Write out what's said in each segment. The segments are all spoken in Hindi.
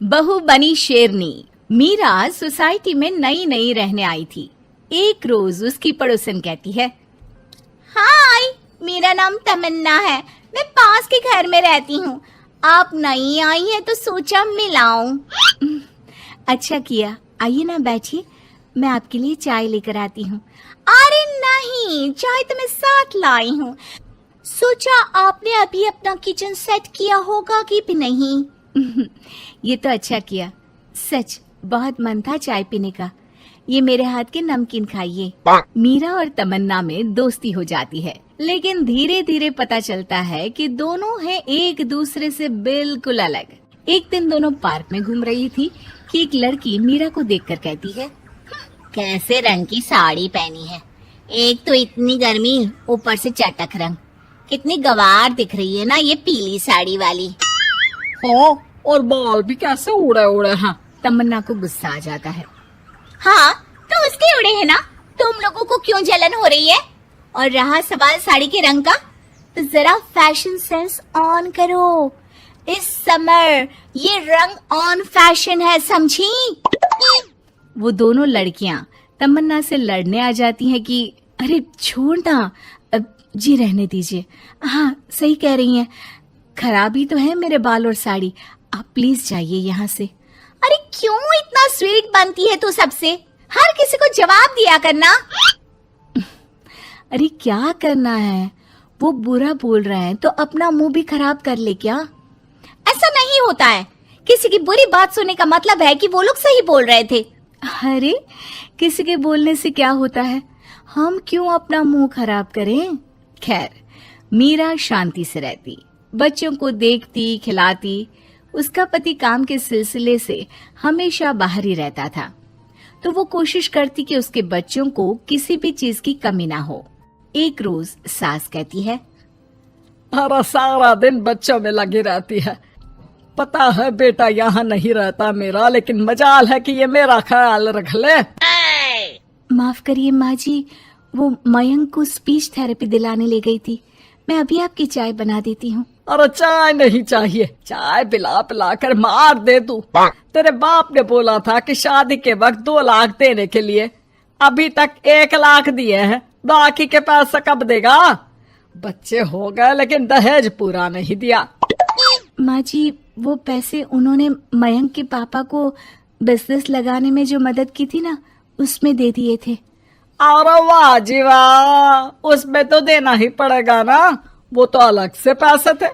बहू बनी शेरनी। मीरा सोसाइटी में नई नई रहने आई थी। एक रोज उसकी पड़ोसन कहती है, हाय, मेरा नाम तमन्ना है, मैं पास के घर में रहती हूँ। आप नई आई हैं तो सोचा मिलाऊं। अच्छा किया, आइए ना बैठिए, मैं आपके लिए चाय लेकर आती हूँ। अरे नहीं, चाय तो मैं साथ लाई हूँ। सोचा आपने अभी अपना किचन सेट किया होगा कि भी नहीं। ये तो अच्छा किया, सच बहुत मन था चाय पीने का। ये मेरे हाथ के नमकीन खाइए। मीरा और तमन्ना में दोस्ती हो जाती है, लेकिन धीरे धीरे पता चलता है कि दोनों हैं एक दूसरे से बिल्कुल अलग। एक दिन दोनों पार्क में घूम रही थी कि एक लड़की मीरा को देखकर कहती है, कैसे रंग की साड़ी पहनी है, एक तो इतनी गर्मी, ऊपर से चटक रंग, कितनी गवार दिख रही है ना ये पीली साड़ी वाली। हाँ, और बाल भी कैसे उड़े उड़े हैं। तमन्ना को गुस्सा आ जाता है। हाँ, तो उसके उड़े हैं ना, तुम लोगों को क्यों जलन हो रही है? और रहा सवाल साड़ी के रंग का, तो जरा फैशन सेंस ऑन करो। इस समर ये रंग ऑन फैशन है, समझी? वो दोनों लड़कियां तमन्ना से लड़ने आ जाती हैं कि अरे छोड़ ना, जी रहने दीजिए। हाँ, सही कह रही हैं, खराबी तो है मेरे बाल और साड़ी, आप प्लीज जाइए यहाँ से। अरे क्यों इतना स्वीट बनती है तू सबसे? हर किसी को जवाब दिया करना। अरे क्या करना है, वो बुरा बोल रहे हैं तो अपना मुंह भी खराब कर ले क्या? ऐसा नहीं होता है, किसी की बुरी बात सुनने का मतलब है कि वो लोग सही बोल रहे थे। अरे किसी के बोलने से क्या होता है, हम क्यों अपना मुंह खराब करें? खैर, मीरा शांति से रहती, बच्चों को देखती खिलाती। उसका पति काम के सिलसिले से हमेशा बाहर ही रहता था, तो वो कोशिश करती कि उसके बच्चों को किसी भी चीज की कमी ना हो। एक रोज सास कहती है, अरे सारा दिन बच्चों में लगी रहती है। पता है बेटा यहाँ नहीं रहता मेरा, लेकिन मजाल है कि ये मेरा ख्याल रख ले। माफ करिए माँ जी, वो मयंक को स्पीच थेरेपी दिलाने ले गई थी, मैं अभी आपकी चाय बना देती हूँ। अरे चाय नहीं चाहिए, चाय पिला पिला कर मार दे तू। तेरे बाप ने बोला था कि शादी के वक्त 2 लाख देने के लिए, अभी तक 1 लाख दिए हैं, बाकी के पैसा कब देगा? बच्चे हो गए लेकिन दहेज पूरा नहीं दिया। माँ जी, वो पैसे उन्होंने मयंक के पापा को बिजनेस लगाने में जो मदद की थी ना, उसमें दे दिए थे। अरे वाह जी वाह, उसमें तो देना ही पड़ेगा ना, वो तो अलग से पैसे थे।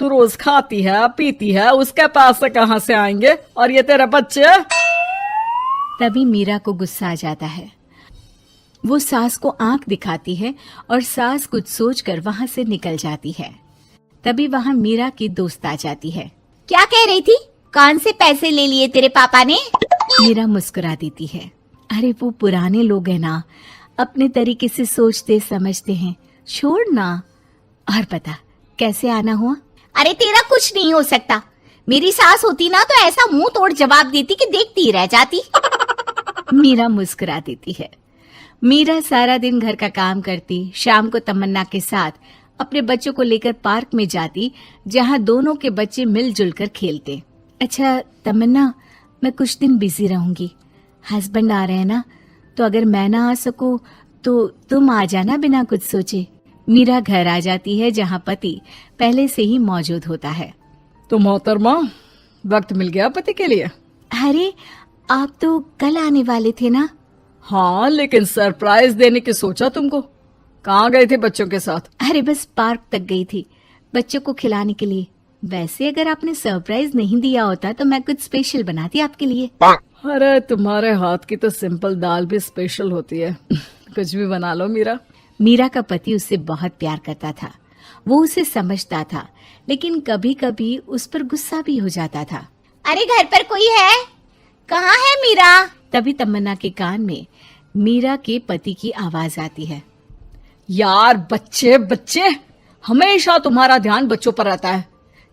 तू रोज खाती है पीती है, उसके पैसे कहाँ से आएंगे? और ये तेरे बच्चे। तभी मीरा को गुस्सा आ जाता है। वो सास को आंख दिखाती है और सास कुछ सोचकर वहां से निकल जाती है। तभी वहां मीरा की दोस्त आ जाती है। क्या कह रही थी? कौन से पैसे ले लिए तेरे पापा ने? मीरा मुस्कुरा देती है। अरे वो पुराने लोग हैं ना, अपने तरीके से सोचते समझते हैं, छोड़ ना। और पता कैसे आना हुआ? अरे तेरा कुछ नहीं हो सकता, मेरी सास होती ना तो ऐसा मुंह तोड़ जवाब देती कि देखती रह जाती। मीरा मुस्कुरा देती है। मीरा सारा दिन घर का काम करती, शाम को तमन्ना के साथ अपने बच्चों को लेकर पार्क में जाती, जहां दोनों के बच्चे मिलजुल कर खेलते। अच्छा तमन्ना, मैं कुछ दिन बिजी रहूंगी, हस्बैंड आ रहे हैं ना, तो अगर मैं ना आ सकूं तो तुम आ जाना बिना कुछ सोचे। मीरा घर आ जाती है, जहां पति पहले से ही मौजूद होता है। तो मोहतरमा, वक्त मिल गया पति के लिए? अरे आप तो कल आने वाले थे ना? हाँ, लेकिन सरप्राइज देने की सोचा तुमको। कहाँ गए थे बच्चों के साथ? अरे बस पार्क तक गई थी, बच्चों को खिलाने के लिए। वैसे अगर आपने सरप्राइज नहीं दिया होता तो मैं कुछ स्पेशल बनाती आपके लिए। अरे तुम्हारे हाथ की तो सिंपल दाल भी स्पेशल होती है। कुछ भी बना लो मीरा। मीरा का पति उससे बहुत प्यार करता था, वो उसे समझता था, लेकिन कभी कभी उस पर गुस्सा भी हो जाता था। अरे घर पर कोई है? कहाँ है मीरा? तभी तमन्ना के कान में मीरा के पति की आवाज आती है। यार बच्चे बच्चे, हमेशा तुम्हारा ध्यान बच्चों पर रहता है।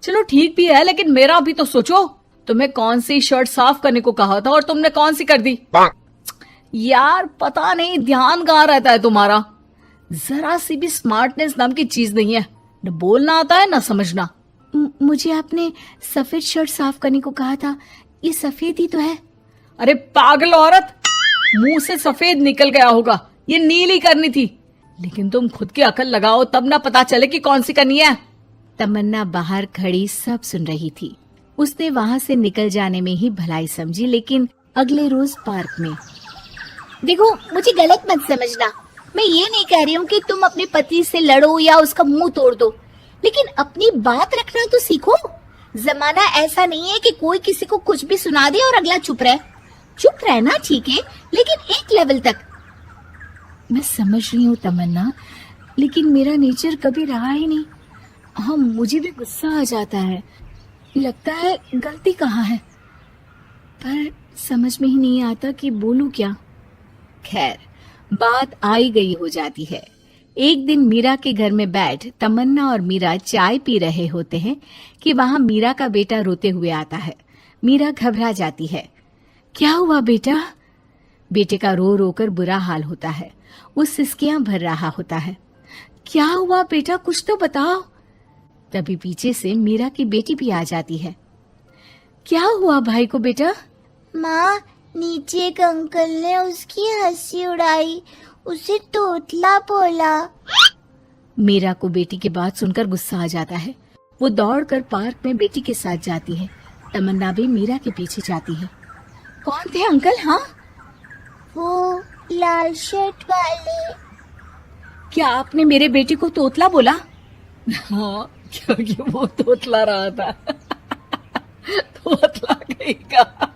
चलो ठीक भी है, लेकिन मेरा भी तो सोचो। तुम्हें कौन सी शर्ट साफ करने को कहा था और तुमने कौन सी कर दी? यार पता नहीं ध्यान कहाँ रहता है तुम्हारा। जरा सी भी स्मार्टनेस नाम की चीज नहीं है, न बोलना आता है न समझना। मुझे आपने सफेद शर्ट साफ करने को कहा था, ये सफेद ही तो है। अरे पागल औरत, मुंह से सफेद निकल गया होगा, ये नीली करनी थी। लेकिन तुम खुद की अकल लगाओ तब ना पता चले कि कौन सी करनी है। तमन्ना बाहर खड़ी सब सुन रही थी। उसने वहां से निकल जाने में ही भलाई समझी, लेकिन अगले रोज पार्क में। देखो, मुझे गलत मत समझना, मैं ये नहीं कह रही हूँ कि तुम अपने पति से लड़ो या उसका मुंह तोड़ दो, लेकिन अपनी बात रखना तो सीखो। जमाना ऐसा नहीं है कि कोई किसी को कुछ भी सुना दे और अगला चुप रहे। चुप रहना ठीक है, लेकिन एक लेवल तक। मैं समझ रही हूँ तमन्ना, लेकिन मेरा नेचर कभी रहा ही नहीं। हाँ, मुझे भी गुस्सा आ जाता है, लगता है गलती कहाँ है, पर समझ में ही नहीं आता कि बोलूं क्या। खैर, बात आई गई हो जाती है। एक दिन मीरा के घर में बैठ तमन्ना और मीरा चाय पी रहे होते हैं कि वहां मीरा का बेटा रोते हुए आता है। मीरा घबरा जाती है। क्या हुआ बेटा? बेटे का रो रो कर बुरा हाल होता है। वो सिसकियां भर रहा होता है। क्या हुआ बेटा, कुछ तो बताओ। तभी पीछे से मीरा की बेटी भी आ जाती है। क्या हुआ भाई को बेटा? माँ, नीचे एक अंकल ने उसकी हंसी उड़ाई, उसे तोतला बोला। मीरा को बेटी की बात सुनकर गुस्सा आ जाता है। वो दौड़कर पार्क में बेटी के साथ जाती है। तमन्ना भी मीरा के पीछे जाती है। कौन थे अंकल? हाँ, वो लाल शर्ट वाले। क्या आपने मेरे बेटे को तोतला बोला? हाँ, क्योंकि वो तोतला रहा था। तोतला कहेगा।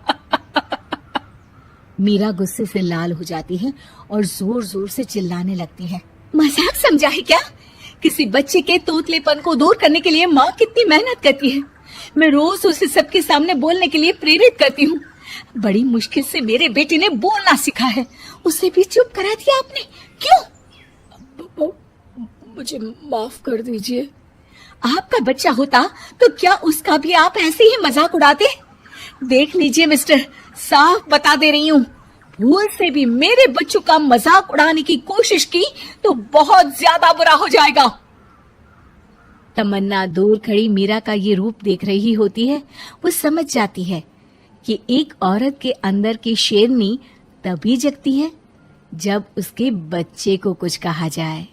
मीरा गुस्से से लाल हो जाती है और जोर जोर से चिल्लाने लगती है। मजाक समझा है क्या? किसी बच्चे के तोतलेपन को दूर करने के लिए माँ कितनी मेहनत करती है। मैं रोज उसे सबके सामने बोलने के लिए प्रेरित करती हूँ। बड़ी मुश्किल से मेरे बेटे ने बोलना सीखा है, उसे भी चुप करा दिया आपने। क्यों? मुझे माफ कर दीजिए। आपका बच्चा होता तो क्या उसका भी आप ऐसे ही मजाक उड़ाते? देख लीजिए मिस्टर, साफ बता दे रही हूँ, भूल से भी मेरे बच्चों का मजाक उड़ाने की कोशिश की तो बहुत ज्यादा बुरा हो जाएगा। तमन्ना दूर खड़ी मीरा का ये रूप देख रही होती है। वो समझ जाती है कि एक औरत के अंदर की शेरनी तभी जगती है जब उसके बच्चे को कुछ कहा जाए।